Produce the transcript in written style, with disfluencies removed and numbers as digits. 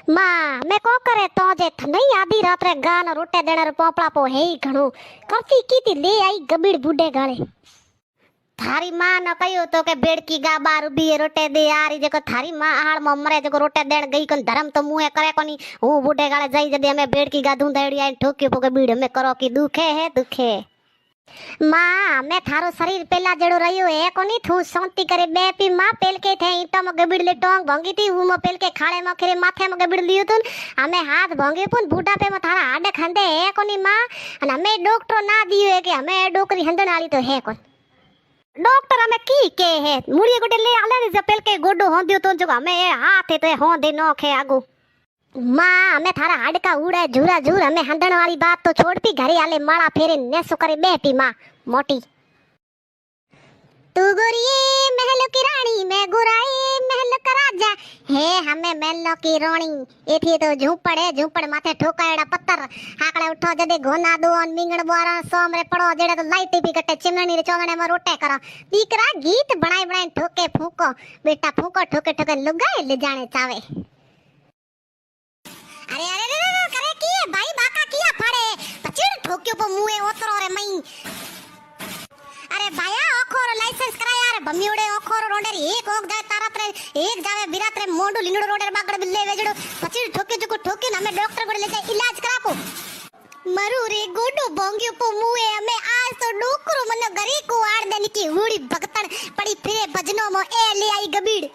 माँ मैं को करे तो जे नहीं आधी रात रे गान रोटे देने रे पोपड़ा पो है ही घणो कॉफी की थी ले आई गबीड़ बूढ़े गाले थारी माँ न कयो तो के बेड़की गा बार भी रोटे दे यारी जको थारी माँ हाल में मरे जको रोटे देण गई कोन धर्म तो मुंह करे कोनी हूं बूढ़े गाले जाई जदे हमें बेड़की गा दूं देड़ी आई ठोकी पोके बीड़ हमें करो की दुखे है दुखे माँ मैं थारो शरीर पेला जड़ो रहियो है कोनी थू शांति करे बे पी माँ पेल के थे ईटा में गबीड़ ले टोंग भंगी थी वो में पेल के खाड़े में खेरे माथे में गबीड़ लियो तुन हमें हाथ भंगे पुन बूढ़ा पे में थारा हाड खंदे है कोनी माँ अन हमें डॉक्टर ना दियो है कि हमें डोकरी हंदन वाली तो है कोन डॉक्टर हमें की के है मुड़िए गोटे ले आले ने पेल के गोडो होंदियो तो जो हमें हाथ है तो होंदे नो खे आगू माँ हमें थारा हाडका उड़े झूरा झूर हमें हंदन वाली बात तो छोड़ पी घरे आले माला फेरे नेसो करे बैठी माँ मोटी तू गोरिये महल की रानी मैं गुराए महल का राजा हे हमें महल की रानी एथी तो झूपड़ माथे ठोकायड़ा पत्थर हाकड़े उठो जदे घोना दो और मिंगण बोरा सोमरे पड़ो जेड़े तो लाइट भी कटे चिमनी रे चोगणे में रोटे करो दीकरा गीत बनाए ठोके फूको बेटा फूको ठोके ठोके लुगाए ले जाने चावे अरे अरे अरे करे की है भाई बाका किया फाड़े पचिड़ ठोक्यो पो मुए ओतरो रे मई अरे भाया ओखोरो लाइसेंस करा यार बम्योड़े ओखोरो रोडर एक ओक जाए तारत रे एक जावे बिरात रे मोंडू लिंडो रोडर बागड़ बिल्ले वेजड़ो पचिड़ ठोके जको ठोके ना मैं डॉक्टर को ले जाए इलाज करापो मरु रे गोडो बोंगियो पो मुए हमें आज तो डोकरो मनो गरी को आड़ देनी की हुड़ी भगतन पड़ी फिरे भजनो मो ए ले आई गबीड़